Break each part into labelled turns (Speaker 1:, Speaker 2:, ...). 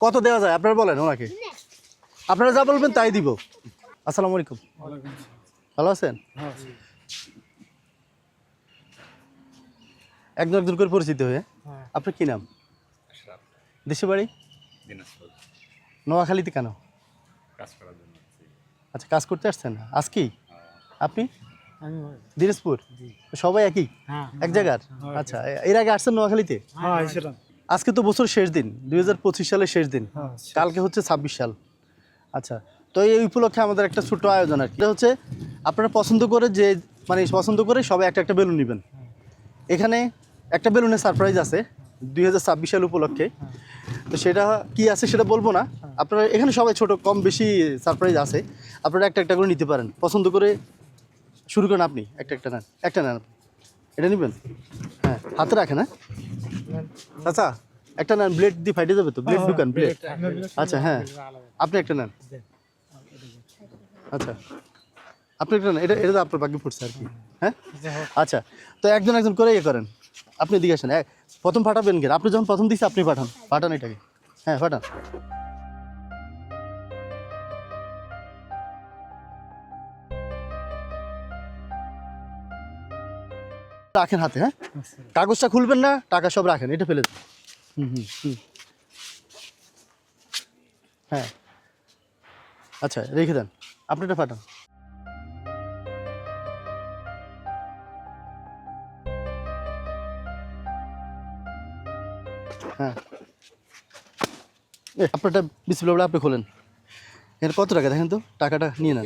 Speaker 1: কত দেওয়া যায় আপনারা বলেন ওনাকে, আপনারা যা বলবেন তাই দিব। আসসালামু আলাইকুম, ভালো আছেন? একজন একজন করে পরিচিত হয়ে। আপনার কি নাম? দেশে বাড়ি নোয়াখালীতে কেন? আচ্ছা, কাজ করতে আসছেন আজকেই? আপনি দিনাজপুর? সবাই একই এক জায়গার? আচ্ছা, এর আগে আসছেন নোয়াখালীতে? আজকে তো বছর শেষ দিন, 2025 সালের শেষ দিন, কালকে হচ্ছে 26 সাল। আচ্ছা, তো এই উপলক্ষে আমাদের একটা ছোট্ট আয়োজন আর কি। এটা হচ্ছে আপনারা পছন্দ করে যে পছন্দ করে সবাই একটা একটা বেলুন নেবেন। এখানে একটা বেলুনের সারপ্রাইজ আছে 2026 সাল উপলক্ষে। তো সেটা কি আছে সেটা বলবো না, আপনারা এখানে সবাই ছোট কম বেশি সারপ্রাইজ আছে, আপনারা একটা একটা করে নিতে পারেন। পছন্দ করে শুরু করেন, আপনি একটা একটা নেন, একটা নেন আপনি। এটা নেবেন? হ্যাঁ, হাতে রাখেন। হ্যাঁ আচ্ছা, একটা নেন, ব্লেড দিয়ে ফাইটে যাবে তো, ব্লেড ঢুকান, ব্লেড। আচ্ছা হ্যাঁ, আপনি একটা নেন। আচ্ছা, আপনি একটা নেন, এটা এটা তো আপনার ভাগ্যে পড়ছে আর কি। হ্যাঁ আচ্ছা, তো একজন একজন করে ইয়ে করেন। আপনি দিকে আসেন, প্রথম ফাটাবেন কেন? আপনি যখন প্রথম দিচ্ছে আপনি পাঠান এটাকে। হ্যাঁ পাঠান। রাখেন হাতে। হ্যাঁ, কাগজটা খুলবেন না, টাকা সব রাখেন, এটা ফেলে দেন। হুম। হ্যাঁ আচ্ছা, রেখে দেন, আপনি এটা পাঠান। হ্যাঁ, আপনারটা বিসমিল্লাহ, আপনি খোলেন। এখানে কত টাকা দেখেন তো, টাকাটা নিয়ে নেন।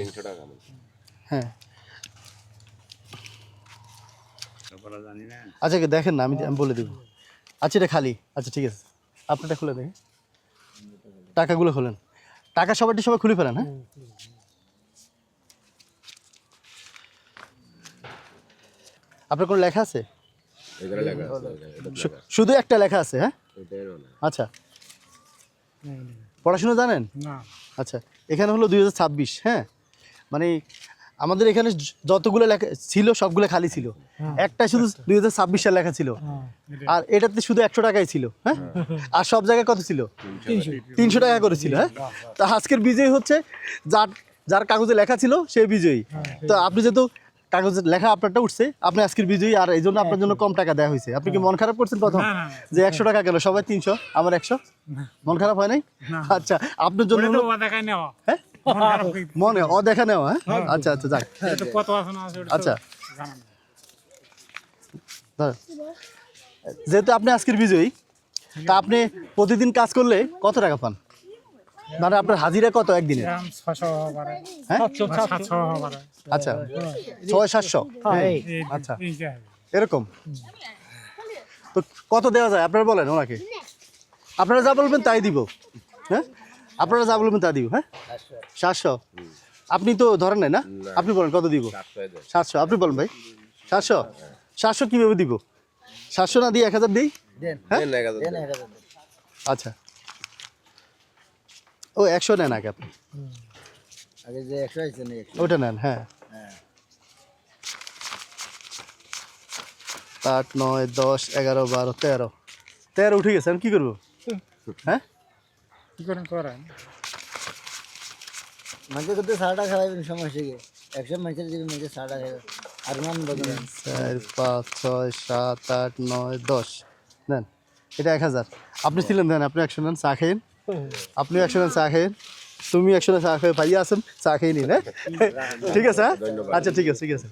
Speaker 1: হ্যাঁ আচ্ছা, দেখেন না, আমি বলে দেবো। আচ্ছা, এটা খালি। আচ্ছা ঠিক আছে, আপনারটা খুলে দেখেন, টাকাগুলো খোলেন। টাকা সবাই খুলে ফেলেন। হ্যাঁ, আপনার কোনো লেখা আছে? শুধু একটা লেখা আছে? হ্যাঁ আচ্ছা, পড়াশোনা জানেন? আচ্ছা, এখানে হলো 2026। হ্যাঁ, মানে আমাদের এখানে যতগুলো লেখা ছিল সবগুলো খালি ছিল, একটা শুধু 2026 সাল লেখা ছিল। আর এটাতে শুধু 100 টাকাই ছিল। হ্যাঁ, আর সব জায়গায় কত ছিল? 300 টাকা করে ছিল। হ্যাঁ, তা আজকের বিজয়ী হচ্ছে যার যার কাগজে লেখা ছিল সে বিজয়ী। তো আপনি যেহেতু কাগজে লেখা আপনারটা উঠছে, আপনি আজকের বিজয়ী, আর এই জন্য আপনার জন্য কম টাকা দেওয়া হয়েছে। আপনি কি মন খারাপ করছেন প্রথম যে 100 টাকা গেল, সবাই 300 আমার 100? মন খারাপ হয় নাই? আচ্ছা, আপনার জন্য হ্যাঁ মনে দেখা নেওয়া। হ্যাঁ আচ্ছা আচ্ছা, যাক। আচ্ছা, যেহেতু আপনি আজকের বিজয়ী, তা আপনি প্রতিদিন কাজ করলে কত টাকা পান? মানে আপনার হাজিরা কত একদিনে? হ্যাঁ আচ্ছা, 600-700। আচ্ছা, এরকম তো কত দেওয়া যায় আপনারা বলেন ওনাকে, আপনারা যা বলবেন তাই দিব। হ্যাঁ, আপনারা যা বলবেন তা দিব। হ্যাঁ, 700। আপনি তো ধরেন নাই না, আপনি বলেন কত দিব? 700। আপনি বলেন ভাই, 700? 700 কীভাবে দিব? 700 না দিয়ে 1000 দিই? হ্যাঁ আচ্ছা, ও 100 নেন আগে আপনি, ওটা নেন। হ্যাঁ 8, 9, 10, 11, 12, 13 উঠে গেছে, আমি কি করবো? হ্যাঁ, কি করেন করেন মাঝে করতে 100 টাকা খারাপ সমস্যা কি? 100 মাঝে দিবি, মাঝে 100 টাকা আর মান বদলেন। 4, 5, 6, 7, 8, 9, 10 নেন, এটা 1000। আপনি ছিলেন, দেন আপনি 100 নেন, চা খেয়েন। আপনি 100 নেন, চা খেয়েন। তুমি 100 নেন, চা খেয়ে ভাইয়া আছেন, চা খেয়ে নিন। হ্যাঁ ঠিক আছে। হ্যাঁ আচ্ছা, ঠিক আছে ঠিক আছে।